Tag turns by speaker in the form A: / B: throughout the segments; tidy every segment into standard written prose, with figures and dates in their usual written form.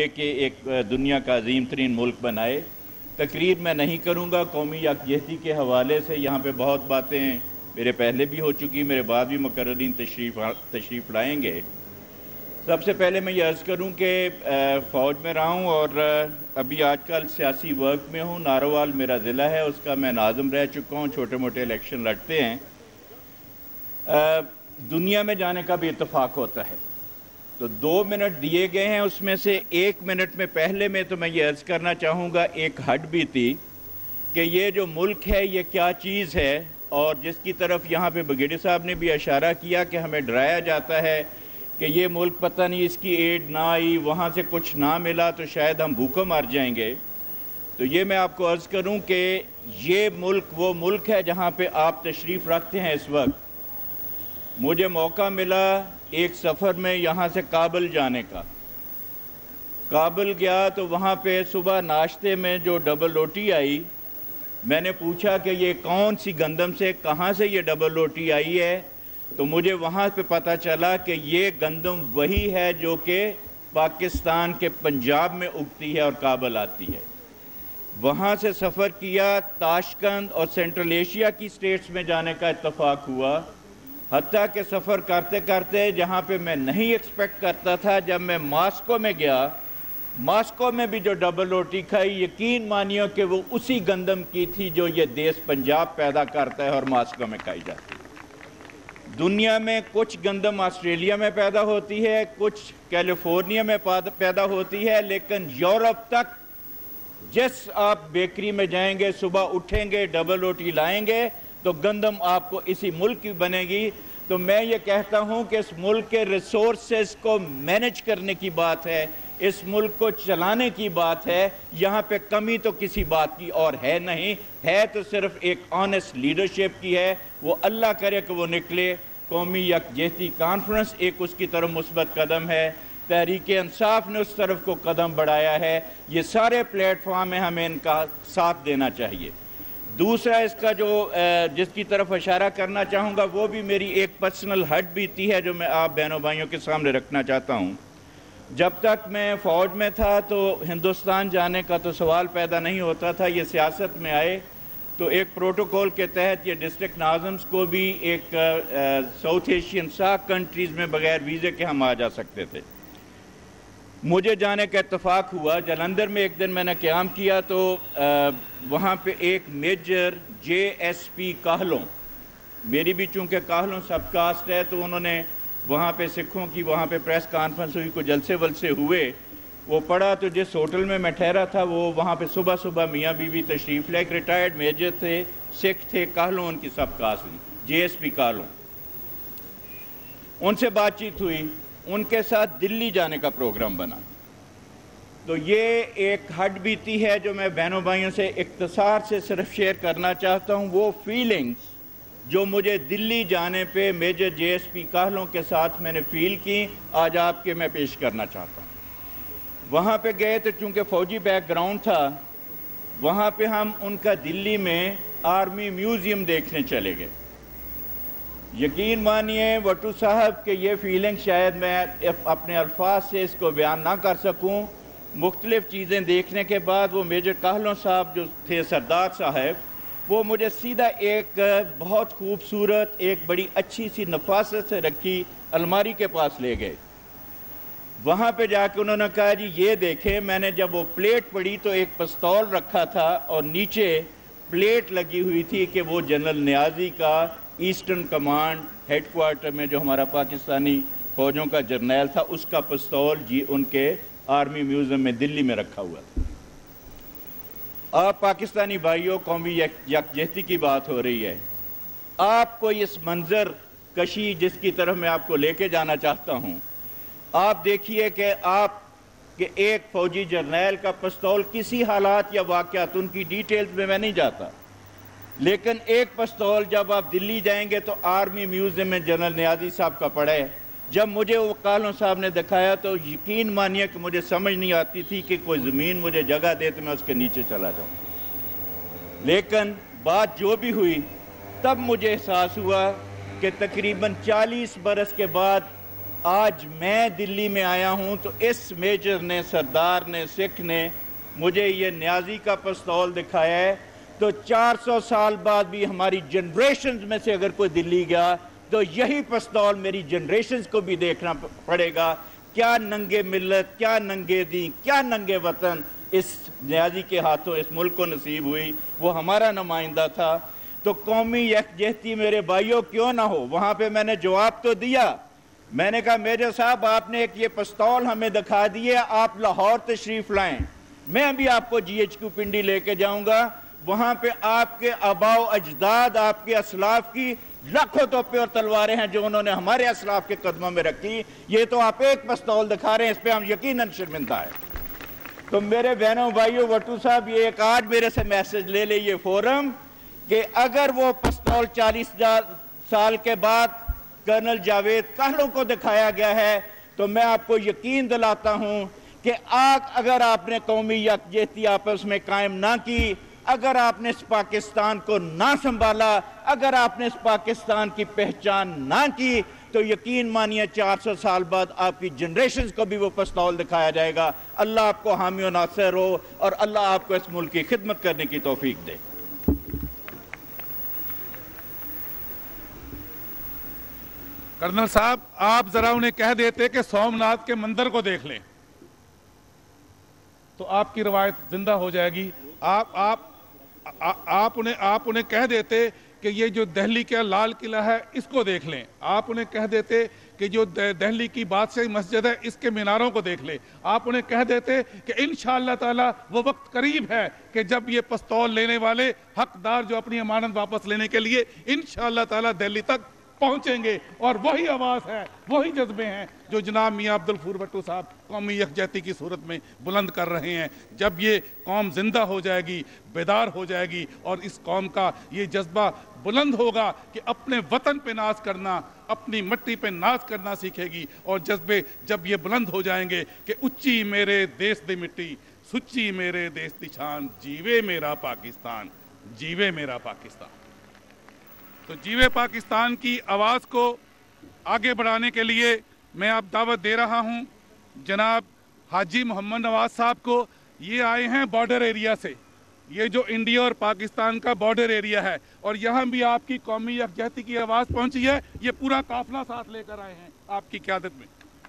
A: کہ ایک دنیا کا عظیم ترین ملک بنائے۔ تقریر میں نہیں کروں گا، قومی یکجہتی کے حوالے سے یہاں پہ بہت باتیں میرے پہلے بھی ہو چکی، میرے بعد بھی مقررین تشریف لائیں گے۔ سب سے پہلے میں یہ عرض کروں کہ فوج میں رہا ہوں اور ابھی آج کل سیاسی ورک میں ہوں۔ ناروال میرا ضلع ہے، اس کا میں ناظم رہ چکا ہوں، چھوٹے موٹے الیکشن لڑتے ہیں۔ دنیا میں جانے کا بھی اتفاق ہوتا ہے، تو 2 منٹ دیے گئے ہیں، اس میں سے 1 منٹ میں پہلے میں تو میں یہ عرض کرنا چاہوں گا، ایک ہٹ بھی تھی کہ یہ جو ملک ہے یہ کیا چیز ہے، اور جس کی طرف یہاں پہ بگیڑی صاحب نے بھی اشارہ کیا کہ ہمیں ڈرایا جاتا ہے کہ یہ ملک پتہ نہیں اس کی ایڈ نہ آئی، وہاں سے کچھ نہ ملا تو شاید ہم بھوکے مر جائیں گے۔ تو یہ میں آپ کو عرض کروں کہ یہ ملک وہ ملک ہے جہاں پہ آپ تشریف رکھتے ہیں۔ اس وقت مجھے موقع ملا ایک سفر میں یہاں سے کابل جانے کا۔ کابل گیا تو وہاں پہ صبح ناشتے میں جو ڈبل روٹی آئی، میں نے پوچھا کہ یہ کون سی گندم سے، کہاں سے یہ ڈبل روٹی آئی ہے، تو مجھے وہاں پہ پتہ چلا کہ یہ گندم وہی ہے جو کہ پاکستان کے پنجاب میں اگتی ہے اور کابل آتی ہے۔ وہاں سے سفر کیا، تاشقند اور سینٹرل ایشیا کی سٹیٹس میں جانے کا اتفاق ہوا، حتیٰ کہ سفر کرتے کرتے جہاں پہ میں نہیں ایکسپیکٹ کرتا تھا، جب میں ماسکو میں گیا، ماسکو میں بھی جو ڈبل روٹی کھائی، یقین مانیو کہ وہ اسی گندم کی تھی جو یہ دیس پنجاب پیدا کرتا ہے اور ماسکو میں کھائی جاتی ہے۔ دنیا میں کچھ گندم آسٹریلیا میں پیدا ہوتی ہے، کچھ کیلیفورنیا میں پیدا ہوتی ہے، لیکن یورپ تک جس آپ بیکری میں جائیں گے، صبح اٹھیں گے، ڈبل روٹی لائیں گے تو گندم آپ کو اسی ملک کی بنے گی۔ تو میں یہ کہتا ہوں کہ اس ملک کے ریسورسز کو مینج کرنے کی بات ہے، اس ملک کو چلانے کی بات ہے، یہاں پہ کمی تو کسی بات کی اور ہے نہیں، ہے تو صرف ایک آنیسٹ لیڈرشپ کی ہے۔ وہ اللہ کرے کہ وہ نکلے۔ قومی یکجہتی کانفرنس ایک اس کی طرف مثبت قدم ہے، تحریک انصاف نے اس طرف کو قدم بڑھایا ہے، یہ سارے پلیٹ فارم ہیں، ہمیں ان کا ساتھ دینا چاہیے۔ دوسرا اس کا جو جس کی طرف اشارہ کرنا چاہوں گا، وہ بھی میری ایک پرسنل ہٹ بیتی ہے جو میں آپ بہنوں بھائیوں کے سامنے رکھنا چاہتا ہوں۔ جب تک میں فوج میں تھا تو ہندوستان جانے کا تو سوال پیدا نہیں ہوتا تھا، یہ سیاست میں آئے تو ایک پروٹوکول کے تحت یہ ڈسٹرکٹ ناظمز کو بھی ایک ساؤتھ ایشین ساک کنٹریز میں بغیر ویزے کے ہم آ جا سکتے تھے۔ مجھے جانے کا اتفاق ہوا، جلندھر میں ایک دن میں نے قیام کیا تو وہاں پہ ایک میجر JSP کاہلوں، میری بھی چونکہ کاہلوں سب کاسٹ ہے، تو انہوں نے وہاں پہ سکھوں کی وہاں پہ پریس کانفرنس ہوئی، کو جلسے ولسے ہوئے، وہ پڑھا تو جس ہوٹل میں میں ٹھہرا تھا وہ وہاں پہ صبح صبح میاں بیوی تشریف لے، ایک ریٹائرڈ میجر تھے، سکھ تھے، کاہلوں ان کی سب کاسٹ لی، JSP کاہلوں۔ ان سے بات چیت ہوئی، ان کے ساتھ دلی جانے کا پروگرام بنا۔ تو یہ ایک ہٹ بیتی ہے جو میں بہنوں بھائیوں سے اختصار سے صرف شیئر کرنا چاہتا ہوں، وہ فیلنگز جو مجھے دلی جانے پہ میجر JSP کاہلوں کے ساتھ میں نے فیل کی، آج آپ کے میں پیش کرنا چاہتا ہوں۔ وہاں پہ گئے تو چونکہ فوجی بیک گراؤنڈ تھا، وہاں پہ ہم ان کا دلی میں آرمی میوزیم دیکھنے چلے گئے۔ یقین مانیے وٹو صاحب کہ یہ فیلنگ شاید میں اپنے الفاظ سے اس کو بیان نہ کر سکوں۔ مختلف چیزیں دیکھنے کے بعد وہ میجر کاہلوں صاحب جو تھے، سردار صاحب، وہ مجھے سیدھا ایک بہت خوبصورت ایک بڑی اچھی سی نفاست سے رکھی الماری کے پاس لے گئے۔ وہاں پہ جا کے انہوں نے کہا جی یہ دیکھیں، میں نے جب وہ پلیٹ پڑھی تو ایک پستول رکھا تھا اور نیچے پلیٹ لگی ہوئی تھی کہ وہ جنرل نیازی کا ایسٹرن کمانڈ ہیڈ کوارٹر میں جو ہمارا پاکستانی فوجوں کا جرنیل تھا، اس کا پستول جی ان کے آرمی میوزیم میں دلی میں رکھا ہوا تھا۔ آپ پاکستانی بھائیوں، قومی یکجہتی کی بات ہو رہی ہے، آپ کو اس منظر کشی جس کی طرف میں آپ کو لے کے جانا چاہتا ہوں، آپ دیکھیے کہ آپ کے ایک فوجی جرنیل کا پستول کسی حالات یا واقعات، ان کی ڈیٹیلز میں نہیں جاتا، لیکن ایک پستول جب آپ دلی جائیں گے تو آرمی میوزیم میں جنرل نیازی صاحب کا پڑا ہے۔ جب مجھے وہ کالوں صاحب نے دکھایا تو یقین مانیے کہ مجھے سمجھ نہیں آتی تھی کہ کوئی زمین مجھے جگہ دے تو میں اس کے نیچے چلا جاؤں، لیکن بات جو بھی ہوئی تب مجھے احساس ہوا کہ تقریباً 40 برس کے بعد آج میں دلی میں آیا ہوں تو اس میجر نے، سردار نے، سکھ نے مجھے یہ نیازی کا پستول دکھایا ہے، تو 400 سال بعد بھی ہماری جنریشنز میں سے اگر کوئی دلی گیا تو یہی پستول میری جنریشنز کو بھی دیکھنا پڑے گا۔ کیا ننگے ملت، کیا ننگے دین، کیا ننگے وطن اس نیازی کے ہاتھوں اس ملک کو نصیب ہوئی، وہ ہمارا نمائندہ تھا۔ تو قومی یکجہتی میرے بھائیوں کیوں نہ ہو؟ وہاں پہ میں نے جواب تو دیا، میں نے کہا میجر صاحب آپ نے ایک یہ پستول ہمیں دکھا دیے، آپ لاہور تشریف لائیں، میں بھی آپ کو جی ایچ کیو پنڈی لے کے جاؤں گا، وہاں پہ آپ کے آباء و اجداد، آپ کے اسلاف کی لاکھوں توپے اور تلواریں ہیں جو انہوں نے ہمارے اسلاف کے قدموں میں رکھی، یہ تو آپ ایک پستول دکھا رہے ہیں، اس پہ ہم یقیناً شرمندہ ہیں۔ تو میرے بہنوں بھائیوں، وٹو صاحب یہ ایک آج میرے سے میسج لے لے یہ فورم کہ اگر وہ پستول 40 سال کے بعد کرنل جاوید کہلوں کو دکھایا گیا ہے تو میں آپ کو یقین دلاتا ہوں کہ اگر آپ نے قومی یکجہتی آپس میں قائم نہ کی، اگر آپ نے اس پاکستان کو نہ سنبھالا، اگر آپ نے اس پاکستان کی پہچان نہ کی، تو یقین مانیے 400 سال بعد آپ کی جنریشنز کو بھی وہ پستول دکھایا جائے گا۔ اللہ آپ کو حامی و ناصر ہو اور اللہ آپ کو اس ملک کی خدمت کرنے کی توفیق دے۔
B: کرنل صاحب آپ ذرا انہیں کہہ دیتے کہ سومناتھ کے مندر کو دیکھ لیں تو آپ کی روایت زندہ ہو جائے گی۔ آپ انہیں کہہ دیتے کہ یہ جو دہلی کا لال قلعہ ہے اس کو دیکھ لیں، آپ انہیں کہہ دیتے کہ جو دہلی کی بادشاہی مسجد ہے اس کے میناروں کو دیکھ لیں، آپ انہیں کہہ دیتے کہ انشاءاللہ تعالی وہ وقت قریب ہے کہ جب یہ پستول لینے والے حقدار جو اپنی امانت واپس لینے کے لیے انشاءاللہ تعالی دہلی تک پہنچیں گے، اور وہی آواز ہے، وہی جذبے ہیں جو جناب میاں عبدالغفور بھٹو صاحب قومی یکجہتی کی صورت میں بلند کر رہے ہیں۔ جب یہ قوم زندہ ہو جائے گی، بیدار ہو جائے گی، اور اس قوم کا یہ جذبہ بلند ہوگا کہ اپنے وطن پہ ناز کرنا، اپنی مٹی پہ ناز کرنا سیکھے گی، اور جذبے جب یہ بلند ہو جائیں گے کہ اچھی میرے دیس دی مٹی، سچی میرے دیس دی شان، جیوے میرا پاکستان، جیوے میرا پاکستان۔ تو جیوے پاکستان کی آواز کو آگے بڑھانے کے لیے میں اب دعوت دے رہا ہوں جناب حاجی محمد نواز صاحب کو۔ یہ آئے ہیں بارڈر ایریا سے، یہ جو انڈیا اور پاکستان کا بارڈر ایریا ہے، اور یہاں بھی آپ کی قومی یکجہتی کی آواز پہنچی ہے، یہ پورا قافلہ ساتھ لے کر آئے ہیں آپ کی قیادت میں۔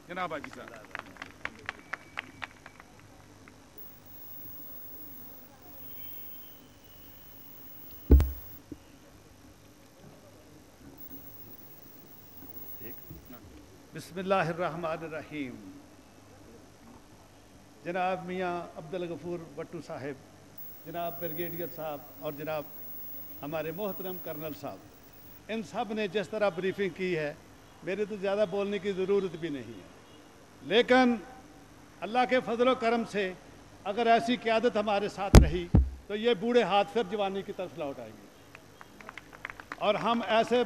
B: جناب حاجی صاحب۔
C: بسم اللہ الرحمن الرحیم۔ جناب میاں عبدالغفور بھٹو صاحب، جناب بریگیڈیئر صاحب، اور جناب ہمارے محترم کرنل صاحب، ان سب نے جس طرح بریفنگ کی ہے میرے تو زیادہ بولنے کی ضرورت بھی نہیں ہے، لیکن اللہ کے فضل و کرم سے اگر ایسی قیادت ہمارے ساتھ رہی تو یہ بوڑھے ہاتھ پھر جوانی کی طرف لوٹ آئیں گے، اور ہم ایسے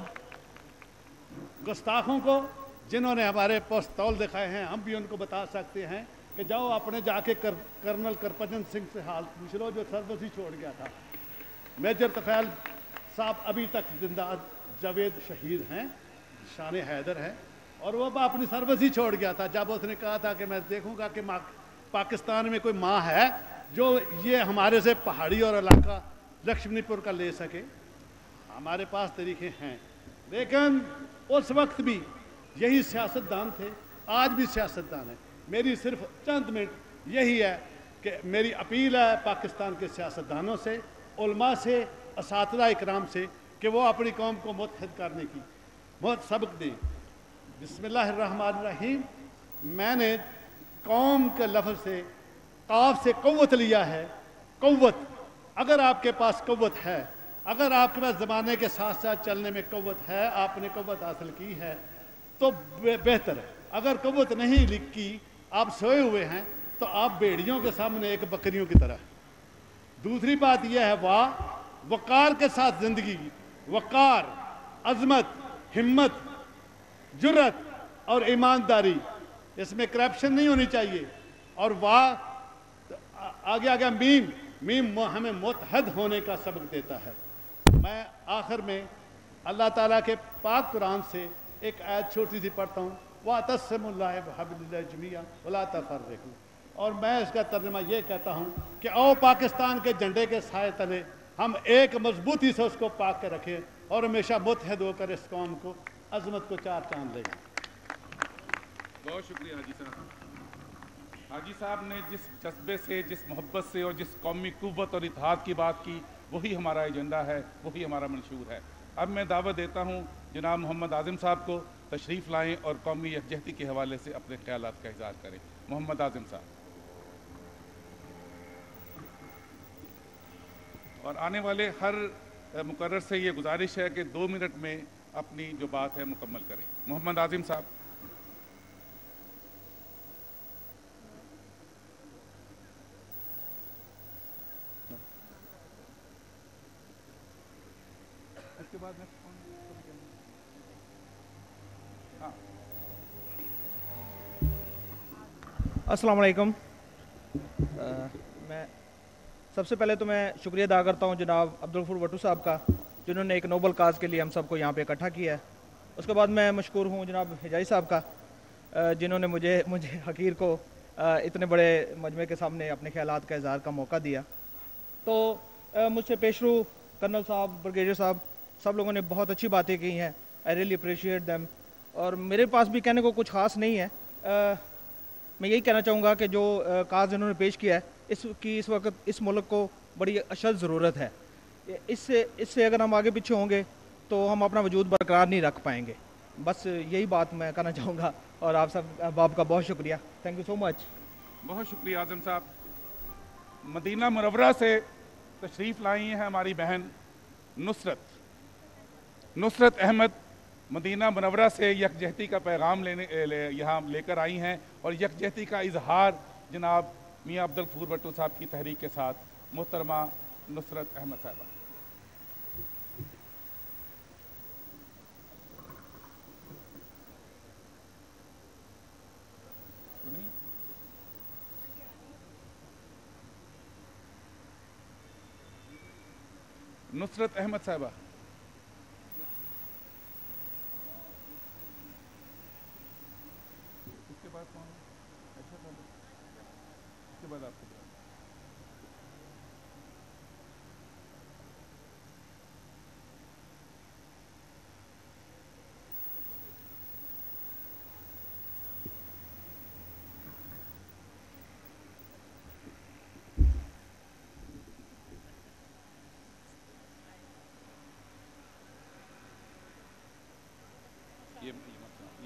C: گستاخوں کو جنہوں نے ہمارے پستول دکھائے ہیں ہم بھی ان کو بتا سکتے ہیں کہ جاؤ اپنے جا کے کرنل کرپجن سنگھ سے حال پوچھ لو جو سروس ہی چھوڑ گیا تھا۔ میجر طفیل صاحب ابھی تک زندہ، جاوید شہید ہیں، شان حیدر ہے، اور وہ اپنی سروس ہی چھوڑ گیا تھا جب اس نے کہا تھا کہ میں دیکھوں گا کہ پاکستان میں کوئی ماں ہے جو یہ ہمارے سے پہاڑی اور علاقہ لکشمنی پور کا لے سکے۔ ہمارے پاس طریقے ہیں، لیکن اس وقت بھی یہی سیاستدان تھے، آج بھی سیاستدان ہیں۔ میری صرف چند منٹ یہی ہے کہ میری اپیل ہے پاکستان کے سیاستدانوں سے، علماء سے، اساتذہ اکرام سے کہ وہ اپنی قوم کو متحد کرنے کی بہت سبق دیں۔ بسم اللہ الرحمن الرحیم۔ میں نے قوم کے لفظ سے، قاف سے قوت لیا ہے۔ قوت، اگر آپ کے پاس قوت ہے، اگر آپ کے پاس زمانے کے ساتھ ساتھ چلنے میں قوت ہے، آپ نے قوت حاصل کی ہے تو بہتر ہے۔ اگر قوت نہیں لکھی، آپ سوئے ہوئے ہیں تو آپ بیڑیوں کے سامنے ایک بکریوں کی طرح۔ دوسری بات یہ ہے وقار کے ساتھ زندگی، وقار، عظمت، ہمت، جرت اور ایمانداری، اس میں کرپشن نہیں ہونی چاہیے، اور آگے میم ہمیں متحد ہونے کا سبق دیتا ہے۔ میں آخر میں اللہ تعالیٰ کے پاک قرآن سے ایک آیت چھوٹی سی پڑھتا ہوں، वातस्सिमुल्लाह बिहब्लिल्लाहि जमीअन वला तफर्रकू। और मैं इसका तर्जुमा ये कहता हूँ कि आओ पाकिस्तान के झंडे के साए तले हम एक मजबूती से उसको पाक के रखें और हमेशा मुत्तहद होकर इस कौम को अजमत को चार चांद देंगे।
B: बहुत शुक्रिया हाजी साहब। हाजी साहब ने जिस जज्बे से, जिस मोहब्बत से और जिस कौमी कुव्वत और इत्तेहाद की बात की, वही हमारा एजेंडा है, वही हमारा मंशूर है। अब मैं दावत देता हूँ जनाब मोहम्मद आज़िम साहब को तशरीफ़ लाएँ और कौमी यकजहती के हवाले से अपने ख्यालात का इज़हार करें। मोहम्मद आज़िम साहब। और आने वाले हर मुकर्रर से ये गुजारिश है कि 2 मिनट में अपनी जो बात है मुकम्मल करें। मोहम्मद आज़िम साहब। इसके बाद नेक्स्ट कौन? हाँ।
D: अस्सलाम वालेकुम। मैं सबसे पहले तो मैं शुक्रिया अदा करता हूँ जनाब अब्दुल गफूर भट्टू साहब का, जिन्होंने एक नोबल काज के लिए हम सबको यहाँ पे इकट्ठा किया है। उसके बाद मैं मशकूर हूँ जनाब हिजाजी साहब का, जिन्होंने मुझे हकीर को इतने बड़े मजमे के सामने अपने ख्यालात का इज़हार का मौका दिया। तो मुझसे पेशरू कर्नल साहब, ब्रिगेडियर साहब, सब लोगों ने बहुत अच्छी बातें की हैं। I really appreciate them. और मेरे पास भी कहने को कुछ ख़ास नहीं है। मैं यही कहना चाहूँगा कि जो काज इन्होंने पेश किया है, इसकी इस वक्त इस मुल्क को बड़ी अशद ज़रूरत है। इससे अगर हम आगे पीछे होंगे तो हम अपना वजूद बरकरार नहीं रख पाएंगे। बस यही बात मैं कहना चाहूँगा और आप सब बाप का बहुत शुक्रिया। Thank you so much.
B: बहुत शुक्रिया आज़म साहब। मदीना मुनव्वरा से तशरीफ़ लाई हैं हमारी बहन नुसरत अहमद। मदीना मुनव्वरा से यकजहती का पैगाम यहाँ लेकर आई हैं और यकजहती का इजहार जनाब मियाँ अब्दुल गफूर भट्टू साहब की तहरीक के साथ। मोहतरमा नुसरत अहमद साहबा। नुसरत अहमद साहबा। इसके बाद कौन? अच्छा बोलो। इसके बाद आपको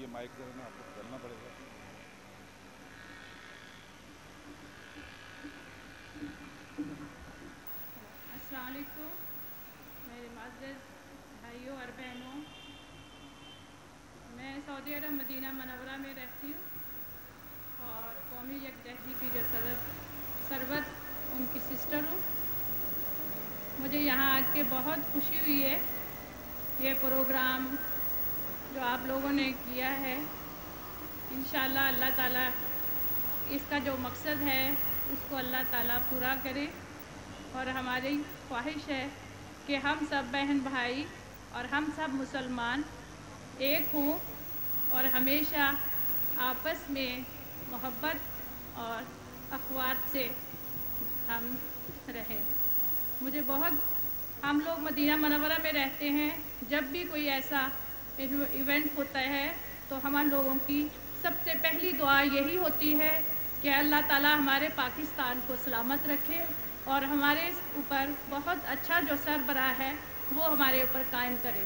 B: ये माइक जो है ना आपको चलना पड़ेगा।
E: अस्सलाम वालेकुम मेरे मुअज़्ज़ज़ भाइयों और बहनों, मैं सऊदी अरब मदीना मुनव्वरा में रहती हूँ और कौमी यकजहती की जो सरबत उनकी सिस्टर हूँ। मुझे यहाँ आके बहुत खुशी हुई है। ये प्रोग्राम जो आप लोगों ने किया है, इंशाअल्लाह अल्लाह ताला इसका जो मकसद है उसको अल्लाह ताला पूरा करे। और हमारी ख्वाहिश है कि हम सब बहन भाई और हम सब मुसलमान एक हों और हमेशा आपस में मोहब्बत और अखवात से हम रहें। मुझे बहुत, हम लोग मदीना मुनव्वरा में रहते हैं, जब भी कोई ऐसा इवेंट होता है तो हम लोगों की सबसे पहली दुआ यही होती है कि अल्लाह ताला हमारे पाकिस्तान को सलामत रखे और हमारे ऊपर बहुत अच्छा जो सरबराह है वो हमारे ऊपर कायम करे।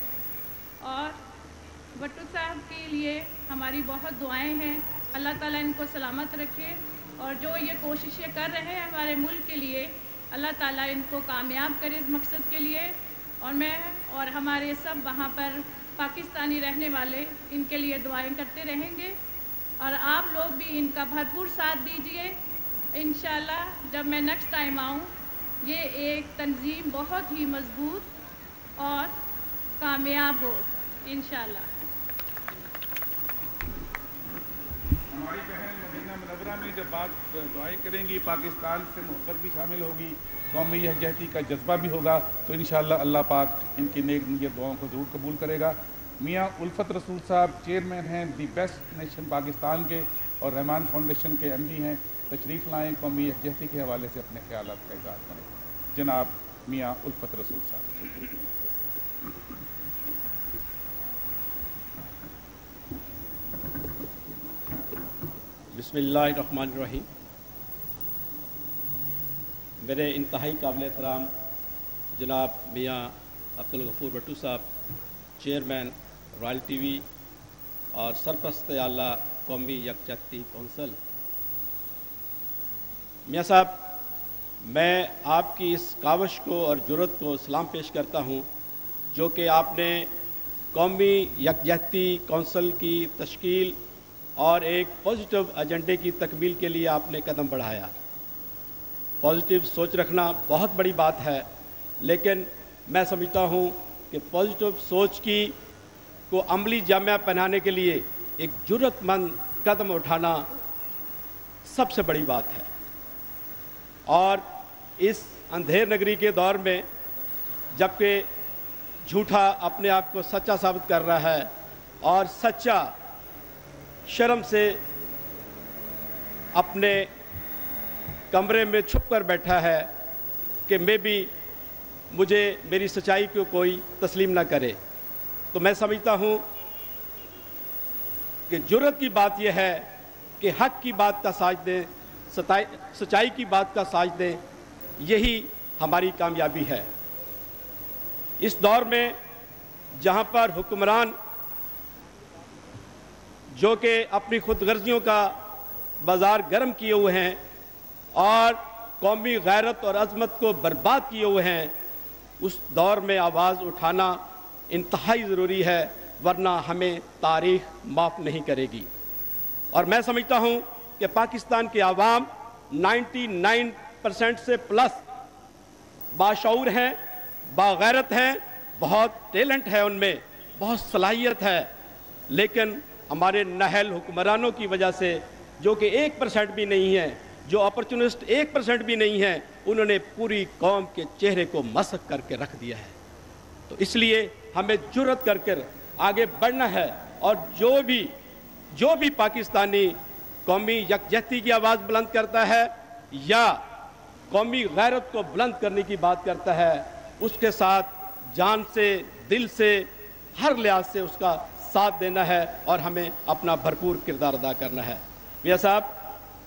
E: और भट्टू साहब के लिए हमारी बहुत दुआएं हैं, अल्लाह ताला इनको सलामत रखे और जो ये कोशिशें कर रहे हैं हमारे मुल्क के लिए, अल्लाह ताला इनको कामयाब करे इस मकसद के लिए। और मैं और हमारे सब वहाँ पर पाकिस्तानी रहने वाले इनके लिए दुआएं करते रहेंगे और आप लोग भी इनका भरपूर साथ दीजिए। इंशाल्लाह जब मैं नेक्स्ट टाइम आऊँ, ये एक तंजीम बहुत ही मजबूत और कामयाब हो इंशाल्लाह।
B: हमारी बहन मदीना मुनव्वरा में जब बात दुआएं करेंगी, पाकिस्तान से मोहब्बत भी शामिल होगी, कौमी यकजहती का जज्बा भी होगा, तो इंशाअल्लाह अल्लाह पाक इनकी नेक नियत दुआओं को ज़रूर कबूल करेगा। मियाँ उल्फत रसूल साहब चेयरमैन हैं दी बेस्ट नेशन पाकिस्तान के और रहमान फाउंडेशन के MD हैं, तशरीफ़ लाएँ, कौमी यकजहती के हवाले से अपने ख्यालात का इज़हार करें। जनाब मियाँ उल्फत रसूल साहब।
F: बिस्मिल्लाहिर्रहमानिर्रहीम। मेरे इंतहाई काबिल एहतराम जनाब मियाँ अब्दुल गफूर भट्टू साहब, चेयरमैन रॉयल TV और सरपरस्त आला कौमी यकजहती कौंसल। मियाँ साहब, मैं आपकी इस कावश को और जुर्रत को सलाम पेश करता हूँ जो कि आपने कौमी यकजहती कौंसल की तश्कील और एक पॉजिटिव एजेंडे की तकमील के लिए आपने कदम बढ़ाया। पॉजिटिव सोच रखना बहुत बड़ी बात है, लेकिन मैं समझता हूँ कि पॉजिटिव सोच को अमली जामिया पहनाने के लिए एक जुर्रतमंद कदम उठाना सबसे बड़ी बात है। और इस अंधेर नगरी के दौर में जबकि झूठा अपने आप को सच्चा साबित कर रहा है और सच्चा शर्म से अपने कमरे में छुप कर बैठा है कि मुझे मेरी सच्चाई को कोई तस्लीम ना करे, तो मैं समझता हूँ कि जुर्रत की बात यह है कि हक की बात का साथ दें, सच्चाई की बात का साथ दें, यही हमारी कामयाबी है। इस दौर में जहाँ पर हुक्मरान जो कि अपनी खुदगर्जियों का बाज़ार गर्म किए हुए हैं और कौमी गैरत और अज़मत को बर्बाद किए हुए हैं, उस दौर में आवाज़ उठाना इंतहाई ज़रूरी है, वरना हमें तारीख़ माफ़ नहीं करेगी। और मैं समझता हूँ कि पाकिस्तान के आवाम 99% से प्लस बाशऊर हैं, बागैरत हैं, बहुत टैलेंट है उनमें, बहुत सलाहियत है, लेकिन हमारे नाहल हुक्मरानों की वजह से जो कि 1% भी नहीं है, जो अपॉर्चुनिस्ट 1% भी नहीं है, उन्होंने पूरी कौम के चेहरे को मसक करके रख दिया है। तो इसलिए हमें जुर्रत करके आगे बढ़ना है और जो भी पाकिस्तानी कौमी यकजहती की आवाज़ बुलंद करता है या कौमी गैरत को बुलंद करने की बात करता है, उसके साथ जान से, दिल से, हर लिहाज से उसका साथ देना है और हमें अपना भरपूर किरदार अदा करना है। मियाँ साहब,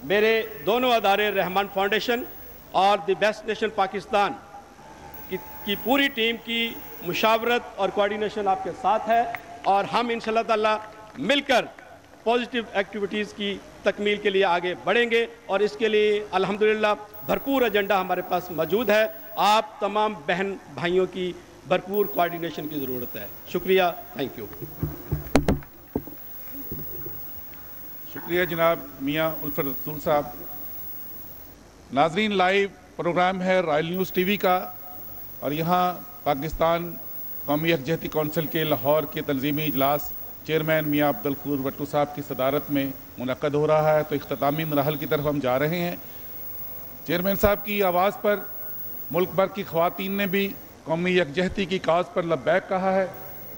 F: मेरे दोनों अदारे रहमान फाउंडेशन और द बेस्ट नेशन पाकिस्तान की पूरी टीम की मुशावरत और कोऑर्डिनेशन आपके साथ है और हम इंशाअल्लाह ताला मिलकर पॉजिटिव एक्टिविटीज़ की तकमील के लिए आगे बढ़ेंगे और इसके लिए अल्हम्दुलिल्लाह भरपूर एजेंडा हमारे पास मौजूद है। आप तमाम बहन भाइयों की भरपूर कोऑर्डिनेशन की ज़रूरत है। शुक्रिया, थैंक यू।
B: शुक्रिया जनाब मियाँ उल्फत रसूल साहब। नाजरीन, लाइव प्रोग्राम है रॉयल न्यूज़ TV का और यहाँ पाकिस्तान कौमी यकजहती कौंसिल के लाहौर के तंजीमी इजलास चेयरमैन मियाँ अब्दुल गफूर भट्टू साहब की सदारत में मुनक़्क़द हो रहा है। तो इख्तितामी मराहल की तरफ हम जा रहे हैं। चेयरमैन साहब की आवाज़ पर मुल्क भर की ख़वातीन ने भी कौमी यकजहती की काज पर लब्बैक कहा है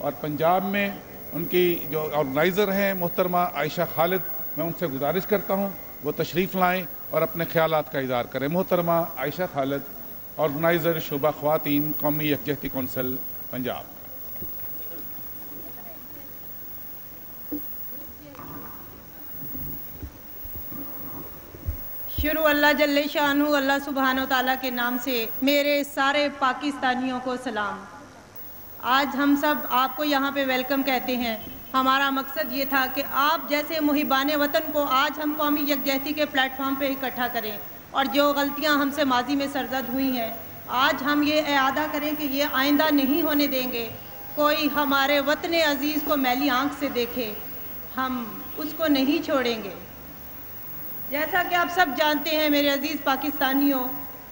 B: और पंजाब में उनकी जो ऑर्गेनाइज़र हैं मोहतरमा आयशा खालिद, मैं उनसे गुजारिश करता हूँ वो तशरीफ़ लाएँ और अपने ख्यालात का इज़हार करें। मोहतरमा आयशा खालिद, ऑर्गेनाइज़र शोबा ख़वातीन कौमी यकजहती कौंसिल पंजाब।
G: शुरू अल्लाह जल्ले शानू अल्लाह सुब्हानो ताला के नाम से मेरे सारे पाकिस्तानियों को सलाम। आज हम सब आपको यहाँ पे वेलकम कहते हैं। हमारा मकसद ये था कि आप जैसे मुहिबान वतन को आज हम कौमी यकजहती के प्लेटफॉर्म पे इकट्ठा करें और जो गलतियाँ हमसे माजी में सरजद हुई हैं आज हम ये इरादा करें कि ये आइंदा नहीं होने देंगे। कोई हमारे वतन अज़ीज़ को मैली आँख से देखे, हम उसको नहीं छोड़ेंगे। जैसा कि आप सब जानते हैं मेरे अजीज़ पाकिस्तानियों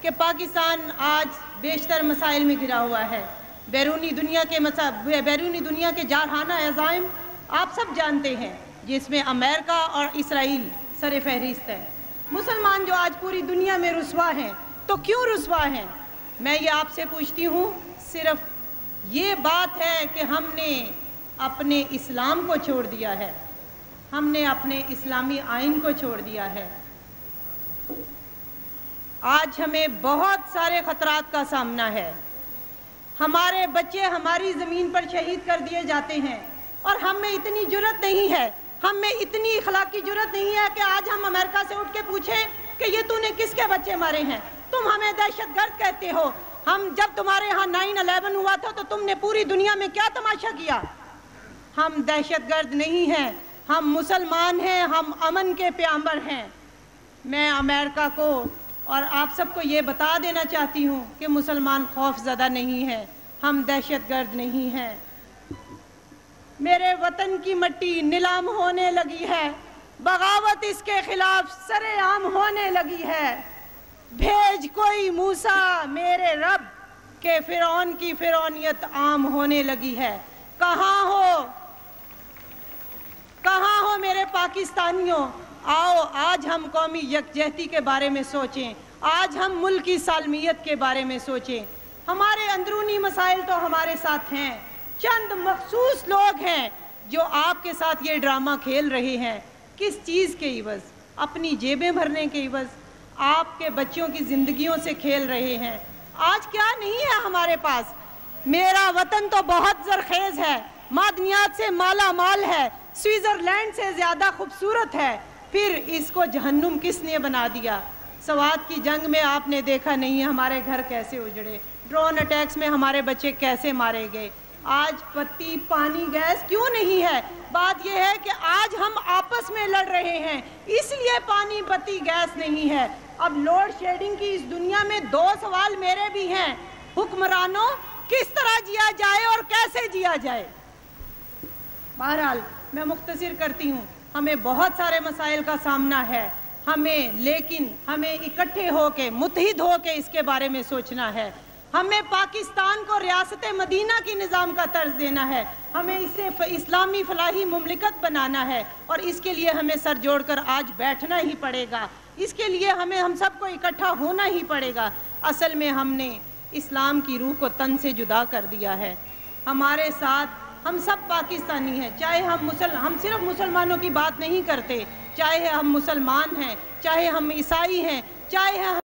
G: कि पाकिस्तान आज बेशतर मसाइल में घिरा हुआ है। बैरूनी दुनिया के जारहाना अज़ाइम आप सब जानते हैं, जिसमें अमेरिका और इसराइल सर फहरिस्त है। मुसलमान जो आज पूरी दुनिया में रुस्वा हैं, तो क्यों रुस्वा हैं? मैं ये आपसे पूछती हूँ। सिर्फ ये बात है कि हमने अपने इस्लाम को छोड़ दिया है, हमने अपने इस्लामी आइन को छोड़ दिया है। आज हमें बहुत सारे खतरात का सामना है। हमारे बच्चे हमारी ज़मीन पर शहीद कर दिए जाते हैं और हम में इतनी जुर्रत नहीं है, हम में इतनी इखलाकी जुर्रत नहीं है कि आज हम अमेरिका से उठ के पूछें कि ये तूने किसके बच्चे मारे हैं, तुम हमें दहशतगर्द कहते हो। हम जब तुम्हारे यहाँ 9/11 हुआ था तो तुमने पूरी दुनिया में क्या तमाशा किया। हम दहशतगर्द नहीं हैं, हम मुसलमान हैं, हम अमन के प्याम्बर हैं। मैं अमेरिका को और आप सबको ये बता देना चाहती हूँ कि मुसलमान खौफज़दा नहीं है, हम दहशतगर्द नहीं हैं। मेरे वतन की मिट्टी नीलाम होने लगी है, बगावत इसके खिलाफ सरेआम होने लगी है। भेज कोई मूसा मेरे रब के फिरौन की फिरौनियत आम होने लगी है। कहाँ हो मेरे पाकिस्तानियों, आओ आज हम कौमी यकजहती के बारे में सोचें, आज हम मुल्क की सालमियत के बारे में सोचें। हमारे अंदरूनी मसाइल तो हमारे साथ हैं, चंद मखसूस लोग हैं जो आपके साथ ये ड्रामा खेल रहे हैं। किस चीज़ के इवज़? अपनी जेबें भरने के इवज़ आपके बच्चों की ज़िंदगियों से खेल रहे हैं। आज क्या नहीं है हमारे पास। मेरा वतन तो बहुत ज़रखेज़ है, मादनियात से माला माल है, स्विट्ज़रलैंड से ज़्यादा खूबसूरत है, फिर इसको जहन्नुम किसने बना दिया। सवात की जंग में आपने देखा नहीं है हमारे घर कैसे उजड़े, ड्रोन अटैक्स में हमारे बच्चे कैसे मारे गए। आज बत्ती पानी गैस क्यों नहीं है? बात यह है कि आज हम आपस में लड़ रहे हैं, इसलिए पानी बत्ती गैस नहीं है। अब लोड शेडिंग की इस दुनिया में दो सवाल मेरे भी हैं, हुक्मरानों किस तरह जिया जाए और कैसे जिया जाए। बहरहाल मैं मुख्तसर करती हूँ, हमें बहुत सारे मसाइल का सामना है, लेकिन हमें इकट्ठे होके मुत्तहिद होके इसके बारे में सोचना है। हमें पाकिस्तान को रियासत मदीना की निज़ाम का तर्ज देना है, हमें इसे इस्लामी फलाही मुमलिकत बनाना है और इसके लिए हमें सर जोड़कर आज बैठना ही पड़ेगा। इसके लिए हम सबको इकट्ठा होना ही पड़ेगा। असल में हमने इस्लाम की रूह को तन से जुदा कर दिया है। हमारे साथ हम सब पाकिस्तानी हैं, चाहे हम सिर्फ मुसलमानों की बात नहीं करते, चाहे हम मुसलमान हैं, चाहे हम ईसाई हैं, चाहे हम